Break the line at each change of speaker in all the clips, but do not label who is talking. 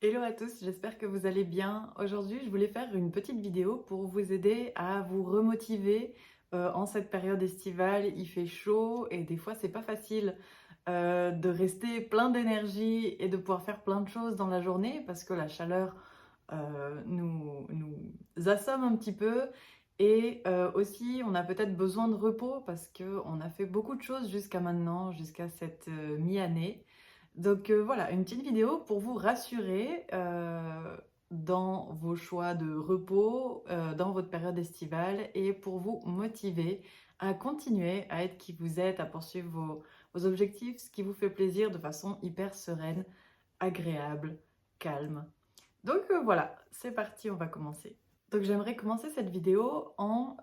Hello à tous, j'espère que vous allez bien. Aujourd'hui, je voulais faire une petite vidéo pour vous aider à vous remotiver en cette période estivale. Il fait chaud et des fois, c'est pas facile de rester plein d'énergie et de pouvoir faire plein de choses dans la journée parce que la chaleur nous assomme un petit peu. Et aussi, on a peut-être besoin de repos parce qu'on a fait beaucoup de choses jusqu'à maintenant, jusqu'à cette mi-année. Donc voilà, une petite vidéo pour vous rassurer dans vos choix de repos, dans votre période estivale et pour vous motiver à continuer à être qui vous êtes, à poursuivre vos objectifs, ce qui vous fait plaisir de façon hyper sereine, agréable, calme. Donc voilà, c'est parti, on va commencer. Donc j'aimerais commencer cette vidéo en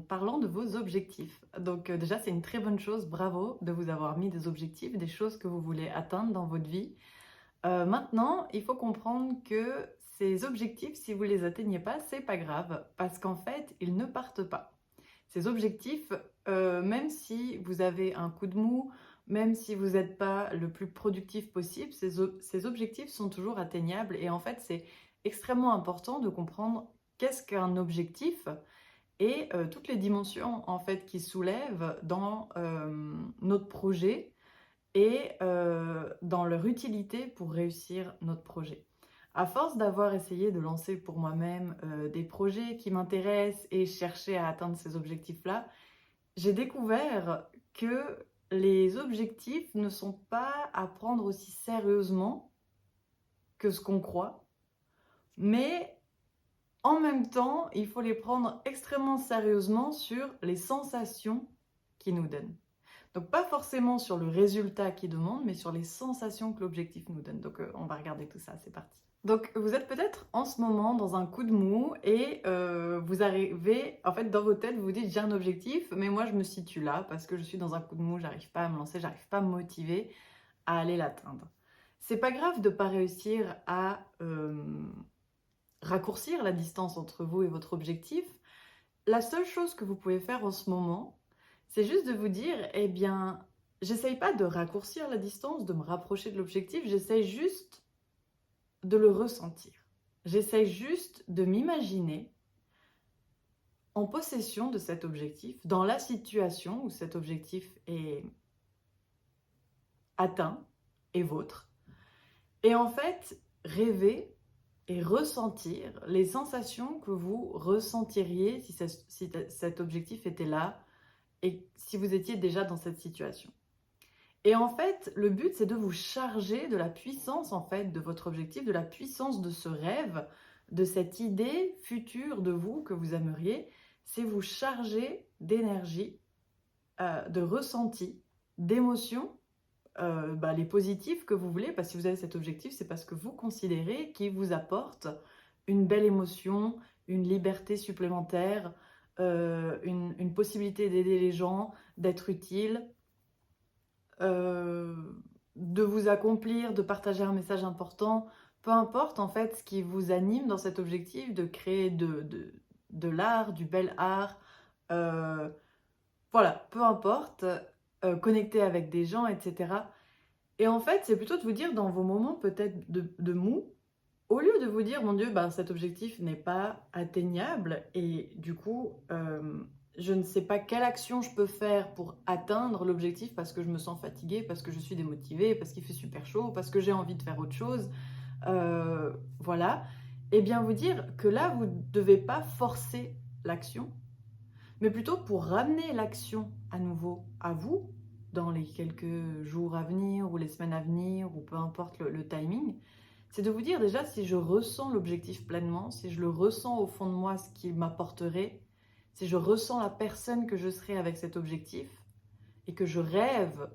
parlant de vos objectifs. Donc déjà c'est une très bonne chose, bravo de vous avoir mis des objectifs, des choses que vous voulez atteindre dans votre vie. Maintenant, il faut comprendre que ces objectifs, si vous ne les atteignez pas, c'est pas grave, parce qu'en fait, ils ne partent pas. Ces objectifs, même si vous avez un coup de mou, même si vous n'êtes pas le plus productif possible, ces objectifs sont toujours atteignables. Et en fait, c'est extrêmement important de comprendre qu'est-ce qu'un objectif et toutes les dimensions en fait qui soulèvent dans notre projet et dans leur utilité pour réussir notre projet. À force d'avoir essayé de lancer pour moi-même des projets qui m'intéressent et chercher à atteindre ces objectifs-là, j'ai découvert que les objectifs ne sont pas à prendre aussi sérieusement que ce qu'on croit, mais en même temps, il faut les prendre extrêmement sérieusement sur les sensations qu'ils nous donnent. Donc pas forcément sur le résultat qu'ils demandent, mais sur les sensations que l'objectif nous donne. Donc on va regarder tout ça, c'est parti. Donc vous êtes peut-être en ce moment dans un coup de mou et vous arrivez, en fait dans votre tête, vous vous dites j'ai un objectif, mais moi je me situe là parce que je suis dans un coup de mou, j'arrive pas à me lancer, j'arrive pas à me motiver à aller l'atteindre. C'est pas grave de pas réussir à raccourcir la distance entre vous et votre objectif. La seule chose que vous pouvez faire en ce moment, c'est juste de vous dire, eh bien, j'essaye pas de raccourcir la distance, de me rapprocher de l'objectif, j'essaye juste de le ressentir. J'essaye juste de m'imaginer en possession de cet objectif, dans la situation où cet objectif est atteint et vôtre. Et en fait, rêver et ressentir les sensations que vous ressentiriez si cet objectif était là et si vous étiez déjà dans cette situation. Et en fait, le but, c'est de vous charger de la puissance en fait de votre objectif, de la puissance de ce rêve, de cette idée future de vous que vous aimeriez. C'est vous charger d'énergie, de ressenti, d'émotions, les positifs que vous voulez, parce que si vous avez cet objectif, c'est parce que vous considérez qu'il vous apporte une belle émotion, une liberté supplémentaire, une possibilité d'aider les gens, d'être utile, de vous accomplir, de partager un message important, peu importe en fait ce qui vous anime dans cet objectif, de créer de l'art, du bel art, voilà, peu importe, connecter avec des gens, etc. Et en fait, c'est plutôt de vous dire dans vos moments peut-être de mou, au lieu de vous dire, mon Dieu, ben, cet objectif n'est pas atteignable et du coup, je ne sais pas quelle action je peux faire pour atteindre l'objectif parce que je me sens fatiguée, parce que je suis démotivée, parce qu'il fait super chaud, parce que j'ai envie de faire autre chose, voilà. Et bien vous dire que là, vous ne devez pas forcer l'action, mais plutôt pour ramener l'action à nouveau à vous, dans les quelques jours à venir ou les semaines à venir, ou peu importe le timing, c'est de vous dire déjà si je ressens l'objectif pleinement, si je le ressens au fond de moi, ce qu'il m'apporterait, si je ressens la personne que je serai avec cet objectif et que je rêve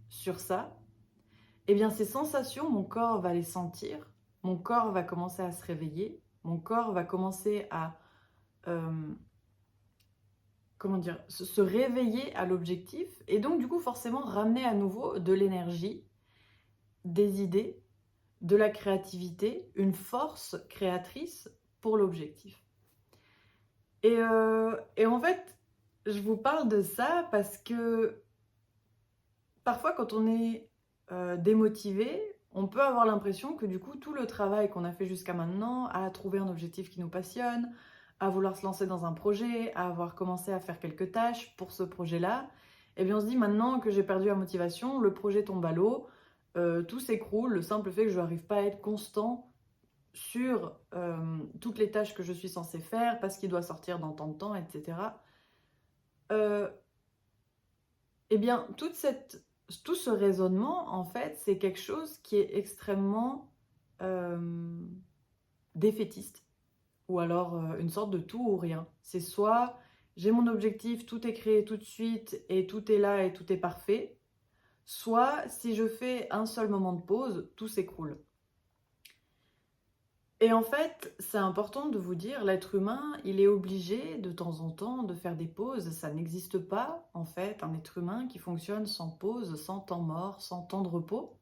sur ça, eh bien ces sensations, mon corps va les sentir, mon corps va commencer à se réveiller, mon corps va commencer à euh, comment dire, se réveiller à l'objectif et donc du coup forcément ramener à nouveau de l'énergie, des idées, de la créativité, une force créatrice pour l'objectif. Et en fait, je vous parle de ça parce que parfois quand on est démotivé, on peut avoir l'impression que du coup, tout le travail qu'on a fait jusqu'à maintenant, à trouver un objectif qui nous passionne, à vouloir se lancer dans un projet, à avoir commencé à faire quelques tâches pour ce projet-là, eh bien on se dit maintenant que j'ai perdu la motivation, le projet tombe à l'eau, tout s'écroule, le simple fait que je n'arrive pas à être constant sur toutes les tâches que je suis censée faire parce qu'il doit sortir dans tant de temps, etc. Euh, eh bien, tout ce raisonnement, en fait, c'est quelque chose qui est extrêmement euh, défaitiste, ou alors une sorte de tout ou rien. C'est soit j'ai mon objectif, tout est créé tout de suite et tout est là et tout est parfait, soit si je fais un seul moment de pause, tout s'écroule. Et en fait, c'est important de vous dire, l'être humain, il est obligé de temps en temps de faire des pauses. Ça n'existe pas, en fait, un être humain qui fonctionne sans pause, sans temps mort, sans temps de repos.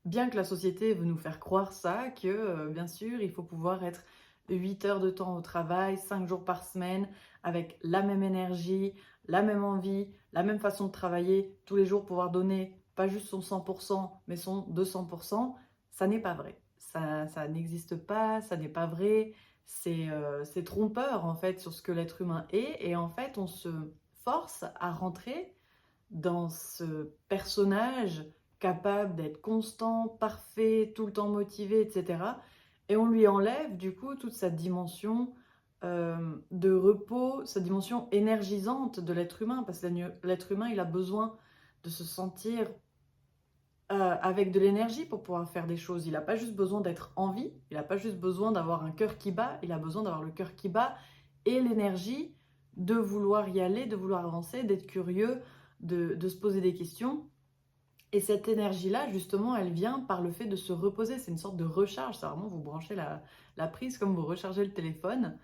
Bien que la société veut nous faire croire ça, que bien sûr, il faut pouvoir être 8 heures de temps au travail, 5 jours par semaine, avec la même énergie, la même envie, la même façon de travailler, tous les jours pouvoir donner pas juste son 100%, mais son 200%, ça n'est pas vrai. Ça n'existe pas, ça n'est pas vrai, c'est trompeur en fait sur ce que l'être humain est, et en fait on se force à rentrer dans ce personnage capable d'être constant, parfait, tout le temps motivé, etc. Et on lui enlève du coup toute sa dimension de repos, sa dimension énergisante de l'être humain, parce que l'être humain, il a besoin de se sentir avec de l'énergie pour pouvoir faire des choses. Il n'a pas juste besoin d'être en vie, il n'a pas juste besoin d'avoir un cœur qui bat, il a besoin d'avoir le cœur qui bat et l'énergie de vouloir y aller, de vouloir avancer, d'être curieux, de se poser des questions. Et cette énergie-là, justement, elle vient par le fait de se reposer. C'est une sorte de recharge. C'est vraiment vous branchez la prise comme vous rechargez le téléphone.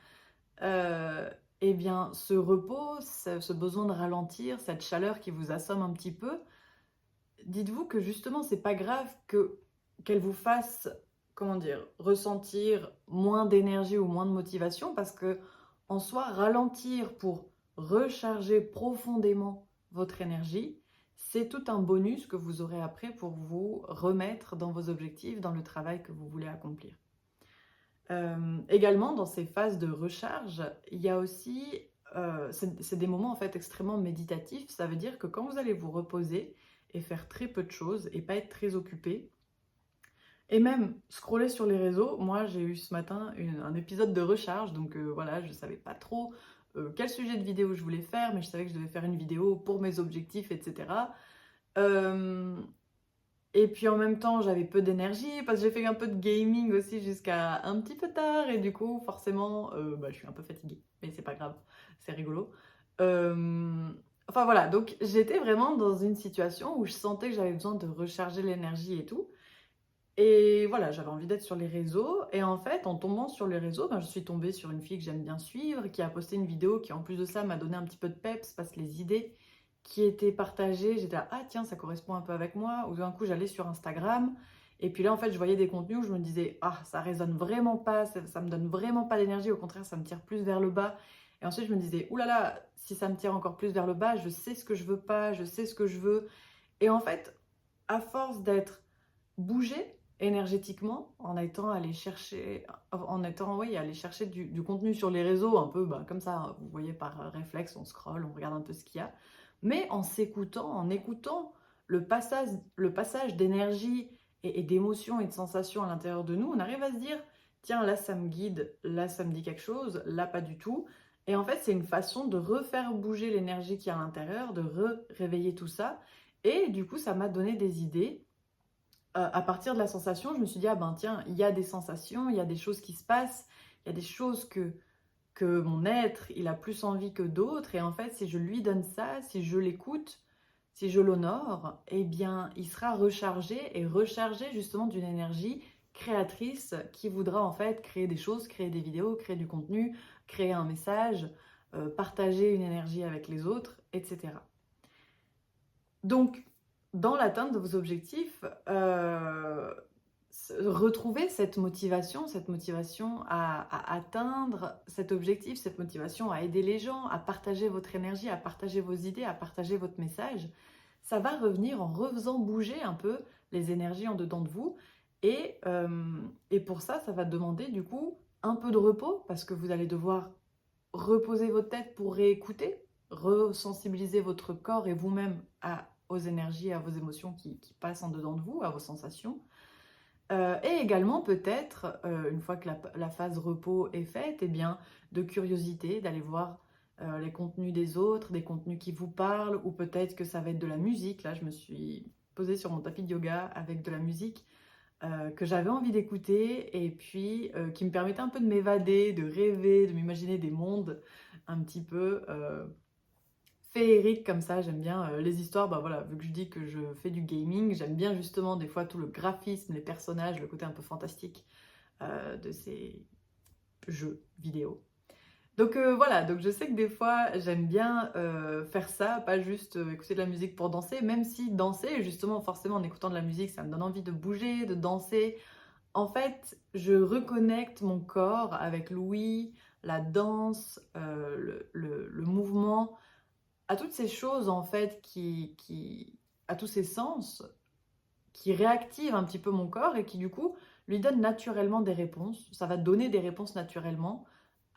Eh bien, ce repos, ce besoin de ralentir, cette chaleur qui vous assomme un petit peu, dites-vous que justement, c'est pas grave qu'elle vous fasse, comment dire, ressentir moins d'énergie ou moins de motivation, parce que en soi, ralentir pour recharger profondément votre énergie, c'est tout un bonus que vous aurez après pour vous remettre dans vos objectifs, dans le travail que vous voulez accomplir. Également, dans ces phases de recharge, il y a aussi, c'est des moments en fait extrêmement méditatifs. Ça veut dire que quand vous allez vous reposer et faire très peu de choses et pas être très occupé, et même scroller sur les réseaux. Moi, j'ai eu ce matin un épisode de recharge, donc voilà, je ne savais pas trop quel sujet de vidéo je voulais faire, mais je savais que je devais faire une vidéo pour mes objectifs, etc. Euh, et puis en même temps, j'avais peu d'énergie parce que j'ai fait un peu de gaming aussi jusqu'à un petit peu tard, et du coup, forcément, bah, je suis un peu fatiguée, mais c'est pas grave, c'est rigolo. Euh, Enfin voilà, donc j'étais vraiment dans une situation où je sentais que j'avais besoin de recharger l'énergie et tout. Et voilà, j'avais envie d'être sur les réseaux. Et en fait, en tombant sur les réseaux, ben, je suis tombée sur une fille que j'aime bien suivre, qui a posté une vidéo qui, en plus de ça, m'a donné un petit peu de peps parce que les idées qui étaient partagées, j'étais là, ah tiens, ça correspond un peu avec moi. Ou d'un coup, j'allais sur Instagram. Et puis là, en fait, je voyais des contenus où je me disais, ah, ça résonne vraiment pas, ça me donne vraiment pas d'énergie. Au contraire, ça me tire plus vers le bas. Et ensuite, je me disais, oulala, si ça me tire encore plus vers le bas, je sais ce que je veux pas, je sais ce que je veux. Et en fait, à force d'être bougé énergétiquement en étant allé chercher, oui, aller chercher du contenu sur les réseaux, un peu bah, comme ça, vous voyez, par réflexe, on scrolle, on regarde un peu ce qu'il y a, mais en s'écoutant, en écoutant le passage d'énergie et d'émotions et de sensations à l'intérieur de nous, on arrive à se dire, tiens, là ça me guide, là ça me dit quelque chose, là pas du tout. Et en fait, c'est une façon de refaire bouger l'énergie qui est à l'intérieur, de réveiller tout ça. Et du coup, ça m'a donné des idées à partir de la sensation. Je me suis dit, ah ben tiens, il y a des sensations, il y a des choses qui se passent, il y a des choses que mon être, il a plus envie que d'autres. Et en fait, si je lui donne ça, si je l'écoute, si je l'honore, eh bien, il sera rechargé justement d'une énergie créatrice qui voudra en fait créer des choses, créer des vidéos, créer du contenu, créer un message, partager une énergie avec les autres, etc. Donc, dans l'atteinte de vos objectifs, retrouver cette motivation à atteindre cet objectif, cette motivation à aider les gens, à partager votre énergie, à partager vos idées, à partager votre message, ça va revenir en refaisant bouger un peu les énergies en dedans de vous. Et pour ça, ça va demander du coup un peu de repos parce que vous allez devoir reposer votre tête pour réécouter, resensibiliser votre corps et vous-même aux énergies, à vos émotions qui passent en dedans de vous, à vos sensations. Et également peut-être, une fois que la phase repos est faite, eh bien, de curiosité, d'aller voir les contenus des autres, des contenus qui vous parlent, ou peut-être que ça va être de la musique. Là, je me suis posée sur mon tapis de yoga avec de la musique que j'avais envie d'écouter et puis qui me permettait un peu de m'évader, de rêver, de m'imaginer des mondes un petit peu féeriques comme ça. J'aime bien les histoires, bah voilà, vu que je dis que je fais du gaming, j'aime bien justement des fois tout le graphisme, les personnages, le côté un peu fantastique de ces jeux vidéo. Donc voilà, donc je sais que des fois j'aime bien faire ça, pas juste écouter de la musique pour danser, même si danser, justement, forcément en écoutant de la musique, ça me donne envie de bouger, de danser. En fait, je reconnecte mon corps avec l'ouïe, la danse, le mouvement, à toutes ces choses en fait à tous ces sens qui réactivent un petit peu mon corps et qui du coup lui donnent naturellement des réponses. Ça va donner des réponses naturellement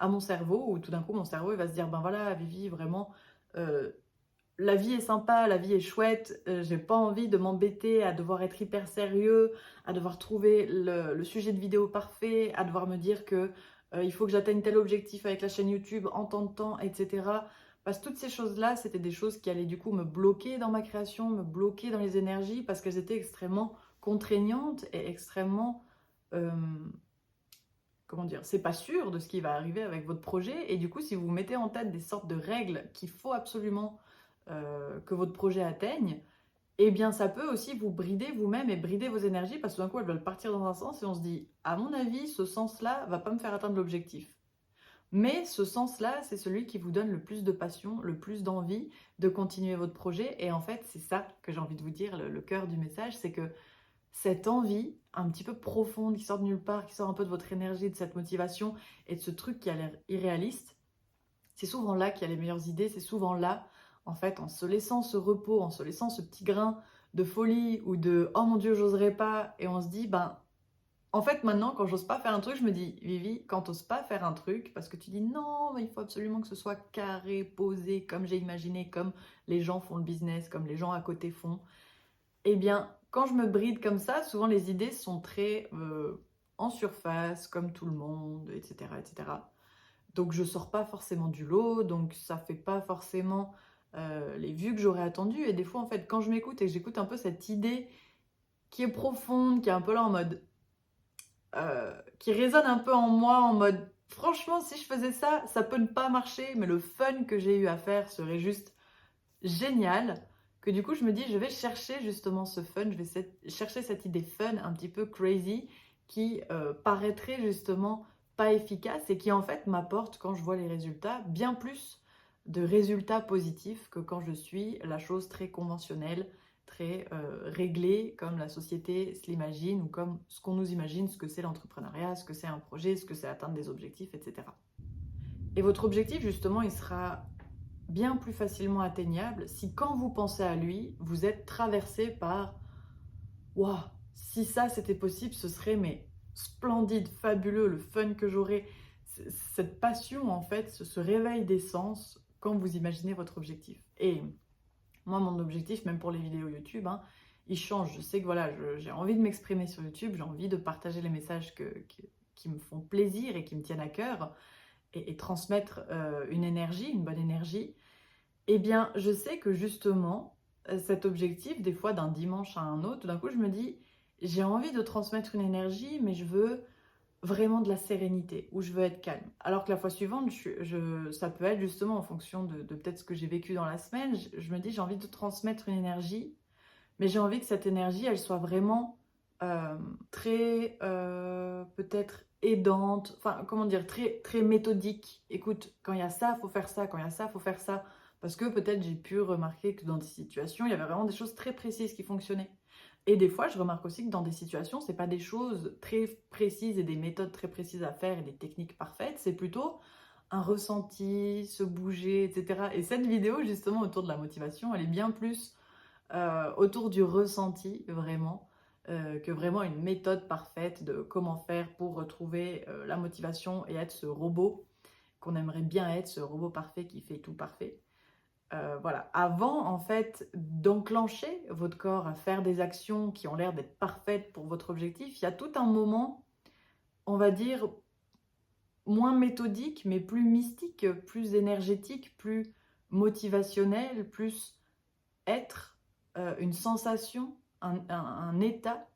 à mon cerveau, où tout d'un coup mon cerveau il va se dire ben voilà Vivi, vraiment euh, la vie est sympa, la vie est chouette, j'ai pas envie de m'embêter à devoir être hyper sérieux, à devoir trouver le sujet de vidéo parfait, à devoir me dire que il faut que j'atteigne tel objectif avec la chaîne YouTube en tant de temps, etc. Parce que toutes ces choses-là, c'était des choses qui allaient du coup me bloquer dans ma création, me bloquer dans les énergies, parce qu'elles étaient extrêmement contraignantes et extrêmement... euh, comment dire, c'est pas sûr de ce qui va arriver avec votre projet. Et du coup, si vous mettez en tête des sortes de règles qu'il faut absolument que votre projet atteigne, eh bien, ça peut aussi vous brider vous-même et brider vos énergies parce que d'un coup, elles veulent partir dans un sens et on se dit, à mon avis, ce sens-là va pas me faire atteindre l'objectif. Mais ce sens-là, c'est celui qui vous donne le plus de passion, le plus d'envie de continuer votre projet. Et en fait, c'est ça que j'ai envie de vous dire, le cœur du message, c'est que cette envie un petit peu profonde qui sort de nulle part, qui sort un peu de votre énergie, de cette motivation et de ce truc qui a l'air irréaliste, c'est souvent là qu'il y a les meilleures idées, c'est souvent là, en fait, en se laissant ce repos, en se laissant ce petit grain de folie ou de «Oh mon Dieu, j'oserais pas» et on se dit, ben, en fait, maintenant, quand j'ose pas faire un truc, je me dis, Vivi, quand t'oses pas faire un truc, parce que tu dis non, mais il faut absolument que ce soit carré, posé, comme j'ai imaginé, comme les gens font le business, comme les gens à côté font, eh bien, quand je me bride comme ça, souvent les idées sont très en surface, comme tout le monde, etc., etc. Donc je sors pas forcément du lot, donc ça fait pas forcément les vues que j'aurais attendues. Et des fois, en fait, quand je m'écoute et que j'écoute un peu cette idée qui est profonde, qui est un peu là en mode, qui résonne un peu en moi, en mode, franchement, si je faisais ça, ça peut ne pas marcher, mais le fun que j'ai eu à faire serait juste génial, que du coup je me dis je vais chercher justement ce fun, je vais chercher cette idée fun un petit peu crazy qui paraîtrait justement pas efficace et qui en fait m'apporte quand je vois les résultats bien plus de résultats positifs que quand je suis la chose très conventionnelle, très réglée comme la société se l'imagine ou comme ce qu'on nous imagine, ce que c'est l'entrepreneuriat, ce que c'est un projet, ce que c'est atteindre des objectifs, etc. Et votre objectif justement il sera bien plus facilement atteignable si quand vous pensez à lui, vous êtes traversé par waouh, si ça c'était possible, ce serait mais splendide, fabuleux, le fun que j'aurais. Cette passion en fait, ce réveil des sens quand vous imaginez votre objectif. Et moi, mon objectif, même pour les vidéos YouTube, hein, il change. Je sais que voilà, j'ai envie de m'exprimer sur YouTube, j'ai envie de partager les messages qui me font plaisir et qui me tiennent à cœur et transmettre une énergie, une bonne énergie. Eh bien, je sais que justement, cet objectif, des fois d'un dimanche à un autre, tout d'un coup, je me dis, j'ai envie de transmettre une énergie, mais je veux vraiment de la sérénité, où je veux être calme. Alors que la fois suivante, ça peut être justement en fonction de peut-être ce que j'ai vécu dans la semaine, je me dis, j'ai envie de transmettre une énergie, mais j'ai envie que cette énergie, elle soit vraiment euh, très, peut-être aidante, enfin, comment dire, très, très méthodique. Écoute, quand il y a ça, faut faire ça, quand il y a ça, faut faire ça. Parce que peut-être j'ai pu remarquer que dans des situations, il y avait vraiment des choses très précises qui fonctionnaient. Et des fois, je remarque aussi que dans des situations, c'est pas des choses très précises et des méthodes très précises à faire et des techniques parfaites, c'est plutôt un ressenti, se bouger, etc. Et cette vidéo, justement, autour de la motivation, elle est bien plus autour du ressenti, vraiment. que vraiment une méthode parfaite de comment faire pour retrouver la motivation et être ce robot qu'on aimerait bien être, ce robot parfait qui fait tout parfait. Voilà, avant en fait d'enclencher votre corps à faire des actions qui ont l'air d'être parfaites pour votre objectif, il y a tout un moment, on va dire, moins méthodique, mais plus mystique, plus énergétique, plus motivationnel, plus être, une sensation, un état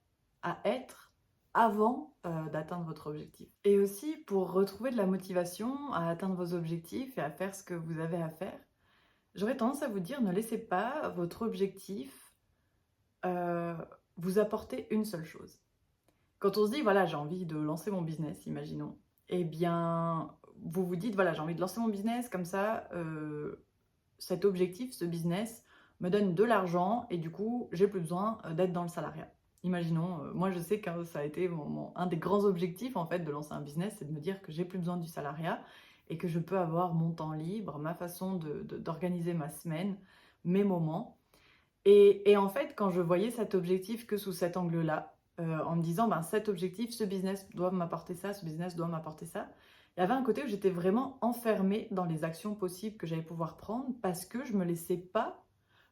à être avant d'atteindre votre objectif. Et aussi pour retrouver de la motivation à atteindre vos objectifs et à faire ce que vous avez à faire, j'aurais tendance à vous dire, ne laissez pas votre objectif vous apporter une seule chose. Quand on se dit, voilà, j'ai envie de lancer mon business, imaginons, eh bien, vous vous dites, voilà, j'ai envie de lancer mon business, comme ça, cet objectif, ce business, me donne de l'argent et du coup, j'ai plus besoin d'être dans le salariat. Imaginons, moi je sais que ça a été un des grands objectifs en fait de lancer un business, c'est de me dire que j'ai plus besoin du salariat et que je peux avoir mon temps libre, ma façon d'organiser ma semaine, mes moments. Et en fait, quand je voyais cet objectif que sous cet angle-là, en me disant, ben, cet objectif, ce business doit m'apporter ça, ce business doit m'apporter ça, il y avait un côté où j'étais vraiment enfermée dans les actions possibles que j'allais pouvoir prendre parce que je ne me laissais pas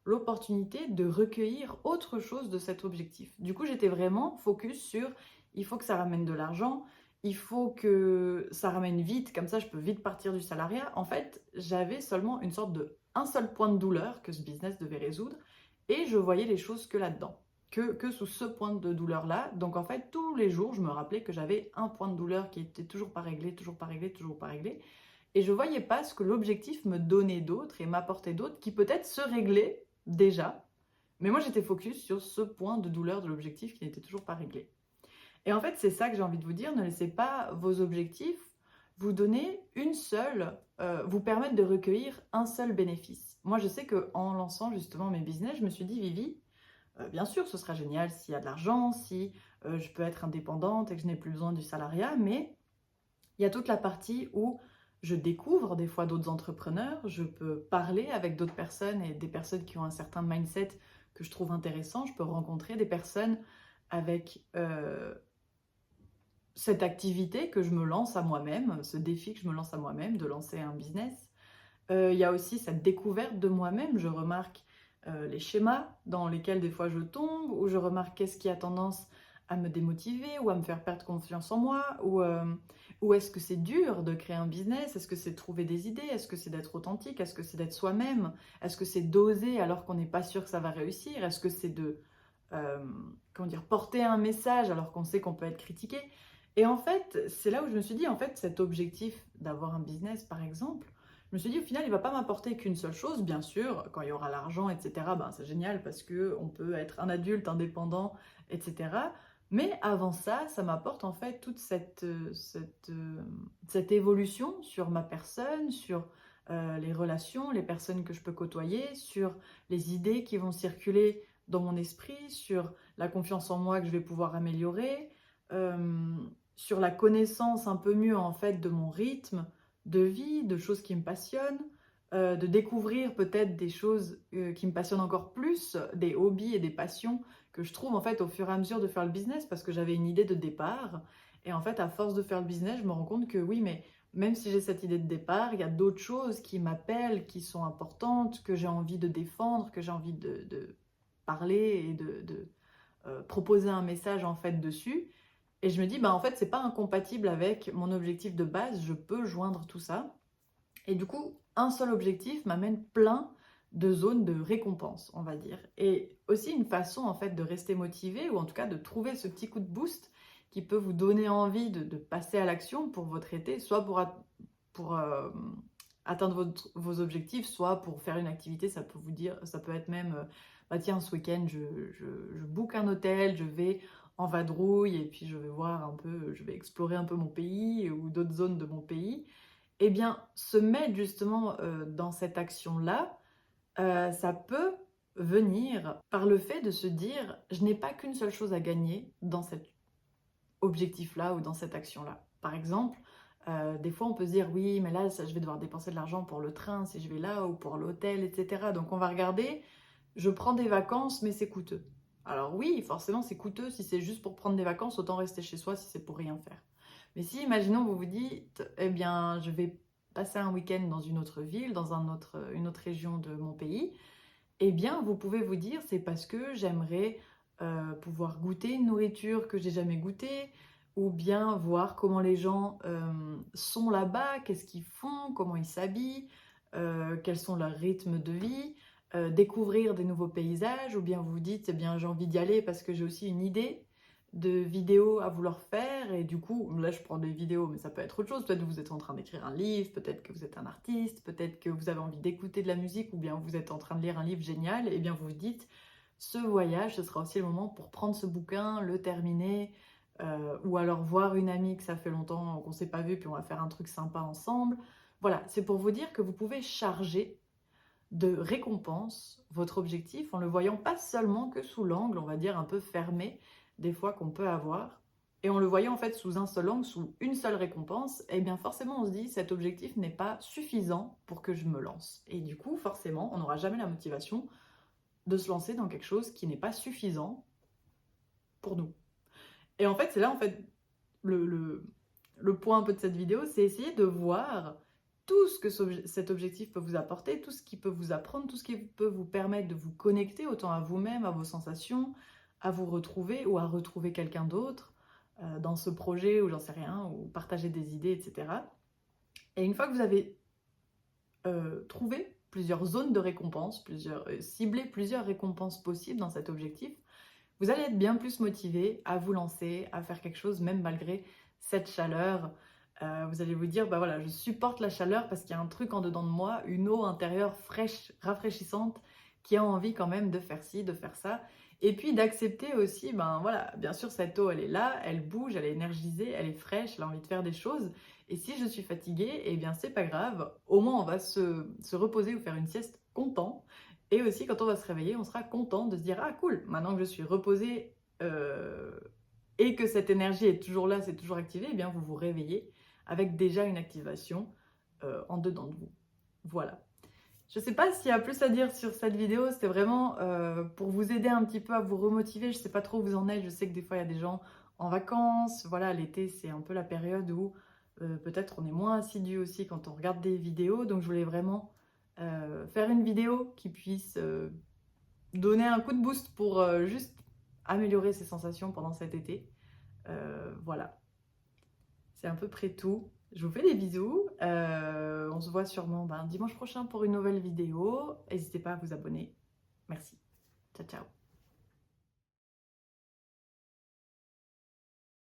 l'opportunité de recueillir autre chose de cet objectif. Du coup, j'étais vraiment focus sur, il faut que ça ramène de l'argent, il faut que ça ramène vite, comme ça je peux vite partir du salariat. En fait, j'avais seulement un seul point de douleur que ce business devait résoudre et je voyais les choses que là-dedans, que sous ce point de douleur-là. Donc en fait, tous les jours, je me rappelais que j'avais un point de douleur qui était toujours pas réglé, toujours pas réglé, toujours pas réglé. Et je voyais pas ce que l'objectif me donnait d'autre et m'apportait d'autre qui peut-être se réglait déjà. Mais moi, j'étais focus sur ce point de douleur de l'objectif qui n'était toujours pas réglé. Et en fait, c'est ça que j'ai envie de vous dire. Ne laissez pas vos objectifs vous donner vous permettre de recueillir un seul bénéfice. Moi, je sais qu'en lançant justement mes business, je me suis dit, Vivi, bien sûr, ce sera génial s'il y a de l'argent, si je peux être indépendante et que je n'ai plus besoin du salariat, mais il y a toute la partie où je découvre des fois d'autres entrepreneurs, je peux parler avec d'autres personnes et des personnes qui ont un certain mindset que je trouve intéressant, je peux rencontrer des personnes avec cette activité que je me lance à moi-même, ce défi que je me lance à moi-même de lancer un business. Il y a aussi cette découverte de moi-même, je remarque les schémas dans lesquels des fois je tombe, ou je remarque qu'est-ce qui a tendance à me démotiver ou à me faire perdre confiance en moi, ou est-ce que c'est dur de créer un business, est-ce que c'est de trouver des idées, est-ce que c'est d'être authentique, est-ce que c'est d'être soi-même, est-ce que c'est d'oser alors qu'on n'est pas sûr que ça va réussir, est-ce que c'est de porter un message alors qu'on sait qu'on peut être critiqué. Et en fait, c'est là où je me suis dit, en fait, cet objectif d'avoir un business, par exemple, je me suis dit, au final, il ne va pas m'apporter qu'une seule chose. Bien sûr, quand il y aura l'argent, etc., ben, c'est génial parce qu'on peut être un adulte indépendant, etc. Mais avant ça, ça m'apporte en fait toute cette évolution sur ma personne, sur les relations, les personnes que je peux côtoyer, sur les idées qui vont circuler dans mon esprit, sur la confiance en moi que je vais pouvoir améliorer, sur la connaissance un peu mieux en fait de mon rythme de vie, de choses qui me passionnent, de découvrir peut-être des choses qui me passionnent encore plus, des hobbies et des passions que je trouve en fait au fur et à mesure de faire le business parce que j'avais une idée de départ et en fait à force de faire le business je me rends compte que oui mais même si j'ai cette idée de départ, il y a d'autres choses qui m'appellent, qui sont importantes, que j'ai envie de défendre, que j'ai envie de parler et de proposer un message en fait dessus. Et je me dis, bah en fait, c'est pas incompatible avec mon objectif de base, je peux joindre tout ça. Et du coup, un seul objectif m'amène plein de zones de récompense, on va dire. Et aussi une façon en fait de rester motivé, ou en tout cas de trouver ce petit coup de boost qui peut vous donner envie de passer à l'action pour votre été, soit pour atteindre vos objectifs, soit pour faire une activité, ça peut vous dire, ça peut être même, bah tiens, ce week-end, je book un hôtel, je vais en vadrouille et puis je vais voir un peu, je vais explorer un peu mon pays ou d'autres zones de mon pays. Eh bien, se mettre justement dans cette action-là, ça peut venir par le fait de se dire, je n'ai pas qu'une seule chose à gagner dans cet objectif-là ou dans cette action-là. Par exemple, des fois on peut se dire, oui, mais là, je vais devoir dépenser de l'argent pour le train si je vais là ou pour l'hôtel, etc. Donc on va regarder, je prends des vacances, mais c'est coûteux. Alors oui, forcément, c'est coûteux. Si c'est juste pour prendre des vacances, autant rester chez soi si c'est pour rien faire. Mais si, imaginons, vous vous dites, eh bien, je vais passer un week-end dans une autre ville, dans une autre région de mon pays, eh bien, vous pouvez vous dire, c'est parce que j'aimerais pouvoir goûter une nourriture que j'ai jamais goûtée, ou bien voir comment les gens sont là-bas, qu'est-ce qu'ils font, comment ils s'habillent, quels sont leurs rythmes de vie, découvrir des nouveaux paysages, ou bien vous vous dites, eh bien, j'ai envie d'y aller parce que j'ai aussi une idée de vidéos à vouloir faire, et du coup, là je prends des vidéos, mais ça peut être autre chose, peut-être que vous êtes en train d'écrire un livre, peut-être que vous êtes un artiste, peut-être que vous avez envie d'écouter de la musique, ou bien vous êtes en train de lire un livre génial, et bien vous vous dites, ce voyage, ce sera aussi le moment pour prendre ce bouquin, le terminer, ou alors voir une amie que ça fait longtemps qu'on ne s'est pas vu, puis on va faire un truc sympa ensemble. Voilà, c'est pour vous dire que vous pouvez charger de récompense votre objectif en le voyant pas seulement que sous l'angle, on va dire, un peu fermé, des fois qu'on peut avoir, et en le voyant en fait sous un seul angle, sous une seule récompense, et bien forcément on se dit cet objectif n'est pas suffisant pour que je me lance. Et du coup, forcément, on n'aura jamais la motivation de se lancer dans quelque chose qui n'est pas suffisant pour nous. Et en fait, c'est là en fait le, le, le point un peu de cette vidéo, c'est essayer de voir tout ce que cet objectif peut vous apporter, tout ce qui peut vous apprendre, tout ce qui peut vous permettre de vous connecter autant à vous-même, à vos sensations, à vous retrouver ou à retrouver quelqu'un d'autre dans ce projet ou j'en sais rien, ou partager des idées, etc. Et une fois que vous avez trouvé plusieurs zones de récompense, ciblé plusieurs récompenses possibles dans cet objectif, vous allez être bien plus motivé à vous lancer, à faire quelque chose, même malgré cette chaleur. Vous allez vous dire, bah voilà, je supporte la chaleur parce qu'il y a un truc en dedans de moi, une eau intérieure fraîche, rafraîchissante, qui a envie quand même de faire ci, de faire ça. Et puis d'accepter aussi, ben voilà, bien sûr, cette eau, elle est là, elle bouge, elle est énergisée, elle est fraîche, elle a envie de faire des choses. Et si je suis fatiguée, eh bien c'est pas grave, au moins on va se reposer ou faire une sieste content. Et aussi, quand on va se réveiller, on sera content de se dire, ah cool, maintenant que je suis reposée et que cette énergie est toujours là, c'est toujours activé, eh bien vous vous réveillez avec déjà une activation en dedans de vous. Voilà. Je ne sais pas s'il y a plus à dire sur cette vidéo, c'était vraiment pour vous aider un petit peu à vous remotiver. Je ne sais pas trop où vous en êtes, je sais que des fois il y a des gens en vacances. Voilà, l'été c'est un peu la période où peut-être on est moins assidu aussi quand on regarde des vidéos. Donc je voulais vraiment faire une vidéo qui puisse donner un coup de boost pour juste améliorer ses sensations pendant cet été. Voilà, c'est à peu près tout. Je vous fais des bisous. On se voit sûrement dimanche prochain pour une nouvelle vidéo. N'hésitez pas à vous abonner. Merci. Ciao, ciao.